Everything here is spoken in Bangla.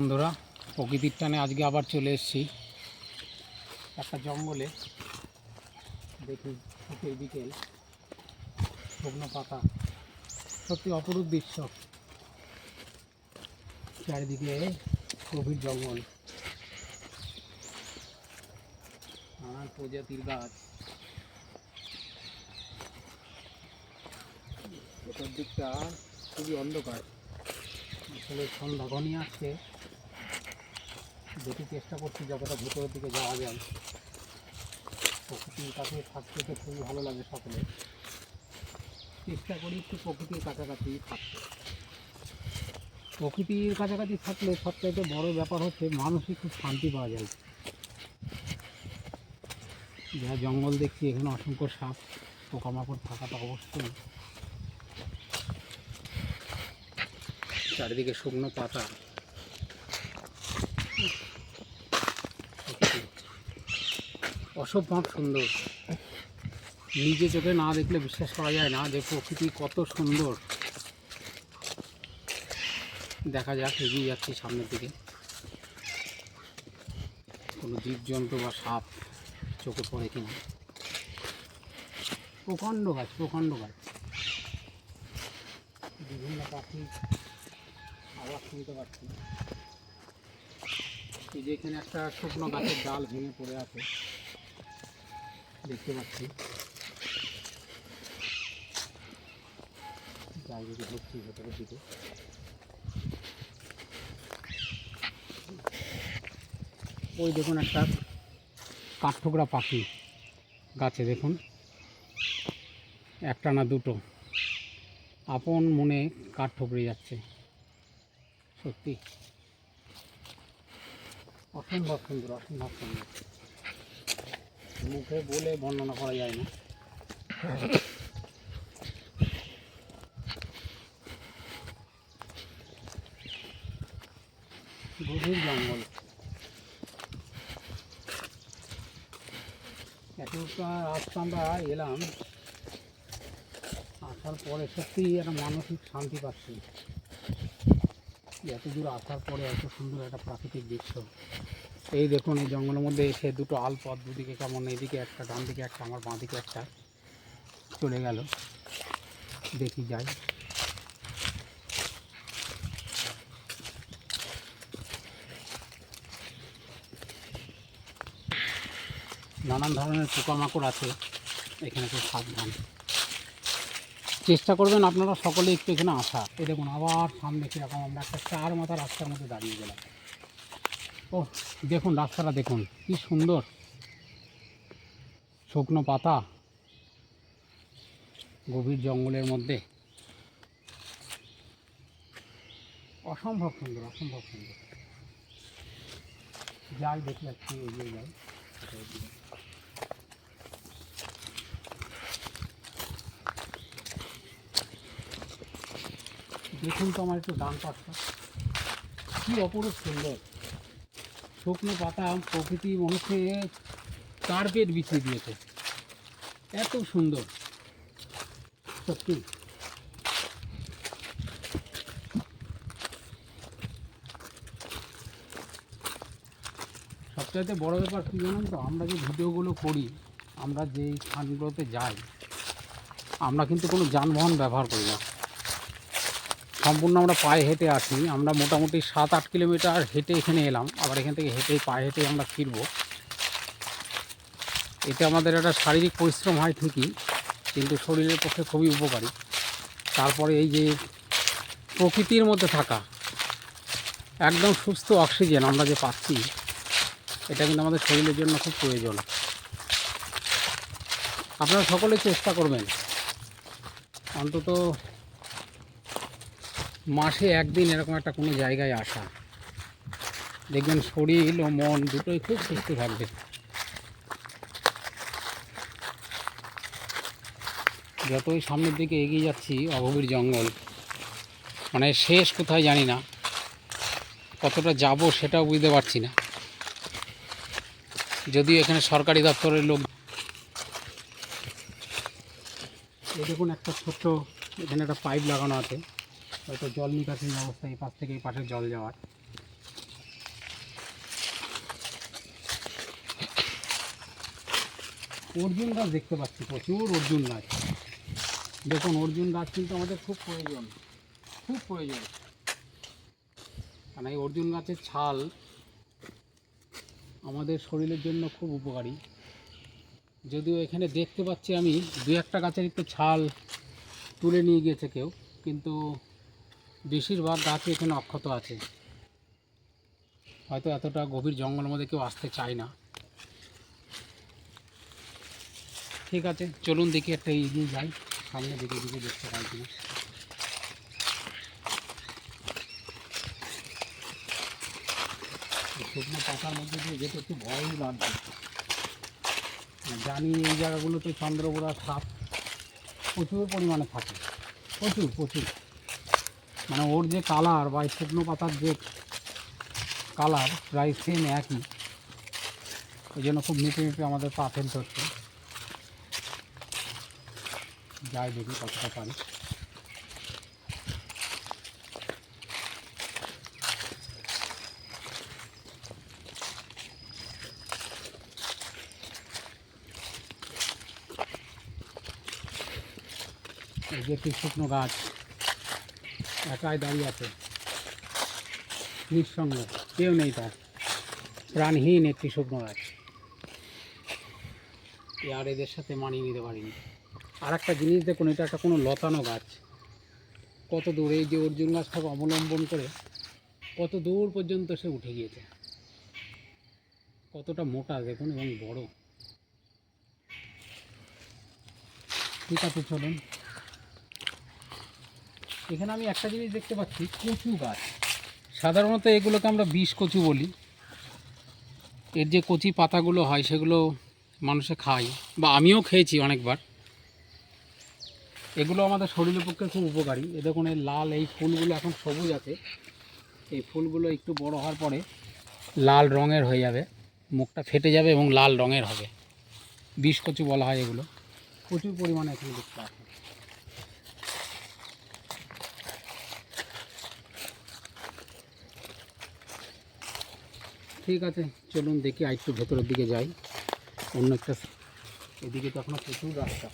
বন্ধুরা, প্রকৃতির টানে আজকে আবার চলে এসেছি একটা জঙ্গলে। দেখি বিকেল বিকেল শুকনো পাতা, সত্যি অপরূপ দৃশ্য। চারিদিকে গভীর জঙ্গল, নানান প্রজাতির গাছ। ভেতর দিকটা খুবই অন্ধকার, আসলে সন্ধ্যা ঘনিয়ে আসছে। দেখি চেষ্টা করছি যতটা ভেতরের দিকে যাওয়া যায়। প্রকৃতির কাছে থাকতে তো খুবই ভালো লাগে সকলে, চেষ্টা করি একটু প্রকৃতির কাছাকাছি থাকতে। প্রকৃতির কাছাকাছি থাকলে সবচাইতে বড় ব্যাপার হচ্ছে মানসিক খুব শান্তি পাওয়া যায়। যা জঙ্গল দেখছি এখানে অসংখ্য সাপ পোকামাকড় থাকাটা অবশ্যই। চারিদিকে শুকনো পাতা, অসম্ভব সুন্দর। নিজে চোখে না দেখলে বিশ্বাস করা যায় না যে প্রকৃতি কত সুন্দর। দেখা যাক, এগিয়ে যাচ্ছি সামনের দিকে। কোনো জীবজন্তু বা সাপ চোখে পড়ে কিনা। প্রকাণ্ড গাছ, প্রকাণ্ড গাছ, বিভিন্ন পাখি আওয়াজ শুনতে পাচ্ছি। এই যে এখানে একটা শুকনো গাছের ডাল ভেঙে পড়ে আছে, দেখতে পাচ্ছি। যাই দিকে ঢুকছি ভেতরের দিকে। ওই দেখুন একটা কাঠঠোকরা পাখি গাছে, দেখুন একটা না দুটো, আপন মনে কাঠ ঠোকরে যাচ্ছে। সত্যি অসম্ভব সুন্দর, অসম্ভব সুন্দর, মুখে বলে বর্ণনা করা যায় না। গভীর জঙ্গল, এতটা রাস্তা আমরা এলাম, আসার পরে সত্যি একটা মানসিক শান্তি পাচ্ছি। এত দূর আসার পরে এত সুন্দর একটা প্রাকৃতিক দৃশ্য। এই দেখুন, এই জঙ্গলের মধ্যে এসে দুটো আলপথ, দুদিকে কেমন, এদিকে একটা, ডান দিকে একটা, আমার বাঁ দিকে একটা চলে গেল। দেখি যাই। নানান ধরনের পোকামাকড় আছে এখানে, খুব সাবধান। চেষ্টা করবেন আপনারা সকলে একটু এখানে আসা। এই দেখুন আবার সামনে কীরকম, আমরা একটা 4 মাথা রাস্তার মধ্যে দাঁড়িয়ে গেলাম। ও দেখুন রাস্তাটা দেখুন কি সুন্দর, শুকনো পাতা, গভীর জঙ্গলের মধ্যে, অসম্ভব সুন্দর, অসম্ভব সুন্দর। যাই দেখে যাচ্ছি, এগিয়ে যাই। দেখুন তো আমার একটু ডান পাশটা কি অপরূপ সুন্দর। শুকনো পাতা, প্রকৃতি মানুষকে কার্পেট বিছিয়ে দিয়েছে, এত সুন্দর সত্যি। সবচাইতে বড় ব্যাপার কী জানেন তো, আমরা যে ভিডিওগুলো করি, আমরা যেই স্থানগুলোতে যাই, আমরা কিন্তু কোনো যানবাহন ব্যবহার করি না, সম্পূর্ণ আমরা পায়ে হেঁটে আসি। আমরা মোটামুটি 7-8 কিলোমিটার হেঁটে এখানে এলাম, আবার এখান থেকে পায়ে হেঁটে আমরা ফিরব। এতে আমাদের একটা শারীরিক পরিশ্রম হয় ঠিকই, কিন্তু শরীরের পক্ষে খুবই উপকারী। তারপরে এই যে প্রকৃতির মধ্যে থাকা, একদম সুস্থ অক্সিজেন আমরা যে পাচ্ছি, এটা কিন্তু আমাদের শরীরের জন্য খুব প্রয়োজন। আপনারা সকলে চেষ্টা করবেন অন্তত মাসে একদিন এরকম একটা কোনো জায়গায় আসা। দেখবেন শরীর ও মন দুটোই খুব সুস্থ থাকবে। যতই সামনের দিকে এগিয়ে যাচ্ছি, অগভীর জঙ্গল, মানে শেষ কোথায় জানি না, কতটা যাব সেটাও বুঝতে পারছি না। যদিও এখানে সরকারি দপ্তরের লোক। এই দেখুন একটা ছোট্ট, এখানে একটা পাইপ লাগানো আছে, হয়তো জল নিকাশির ব্যবস্থা, এই পাশ থেকে এই পাশে জল যাওয়ার। অর্জুন গাছ দেখতে পাচ্ছি, প্রচুর অর্জুন গাছ। দেখুন অর্জুন গাছ কিন্তু আমাদের খুব প্রয়োজন, খুব প্রয়োজন। কারণ এই অর্জুন গাছের ছাল আমাদের শরীরের জন্য খুব উপকারী। যদিও এখানে দেখতে পাচ্ছি আমি দু একটা গাছের একটু ছাল তুলে নিয়ে গিয়েছে কেউ, কিন্তু বেশিরভাগ গাছই এখানে অক্ষত আছে। হয়তো এতটা গভীর জঙ্গলের মধ্যে কেউ আসতে চায় না। ঠিক আছে, চলুন দেখি একটা এগিয়ে যাই, সামনে দিকে দিকে দেখতে পাই কিনা। শুকনো পাতার মধ্যে দিয়ে যেতে একটু ভয়ই লাগছে। জানি এই জায়গাগুলোতে চন্দ্রবোড়া সাপ প্রচুর পরিমাণে থাকে, প্রচুর প্রচুর। মানে ওর যে কালার বা শুকনো পাতার যে কালার প্রায় সেম একই, ওই জন্য খুব মেপে মেপে আমাদের পা ফেলতে হচ্ছে। যাই দেখি কতটা পারি। এই যে একটি শুকনো গাছ একাই দাঁড়িয়ে আছে, নিঃসঙ্গ, কেউ নেই তার, প্রাণহীন একটি শুকনো গাছ। আর এদের সাথে মানিয়ে নিতে পারিনি। আর একটা জিনিস দেখুন, এটা একটা কোনো লতানো গাছ, কত দূর এই যে অর্জুন গাছটাকে অবলম্বন করে কত দূর পর্যন্ত সে উঠে গিয়েছে। কতটা মোটা দেখুন এবং বড়। ঠিক আছে চলুন। এখানে আমি একটা জিনিস দেখতে পাচ্ছি, কচু গাছ। সাধারণত এগুলোকে আমরা বিষ কচু বলি। এর যে কচি পাতাগুলো হয় সেগুলো মানুষে খায়, বা আমিও খেয়েছি অনেকবার। এগুলো আমাদের শরীরের পক্ষে খুব উপকারী। এ দেখুন এই লাল এই ফুলগুলো এখন সবুজ আছে, এই ফুলগুলো একটু বড় হওয়ার পরে লাল রঙের হয়ে যাবে, মুখটা ফেটে যাবে এবং লাল রঙের হবে। বিষ কচু বলা হয় এগুলো, প্রচুর পরিমাণে এখানে দেখতে পাচ্ছি। ঠিক আছে চলুন দেখি, আর একটু ভেতরের দিকে যাই। অন্য একটা, এদিকে তো এখনো প্রচুর রাস্তা।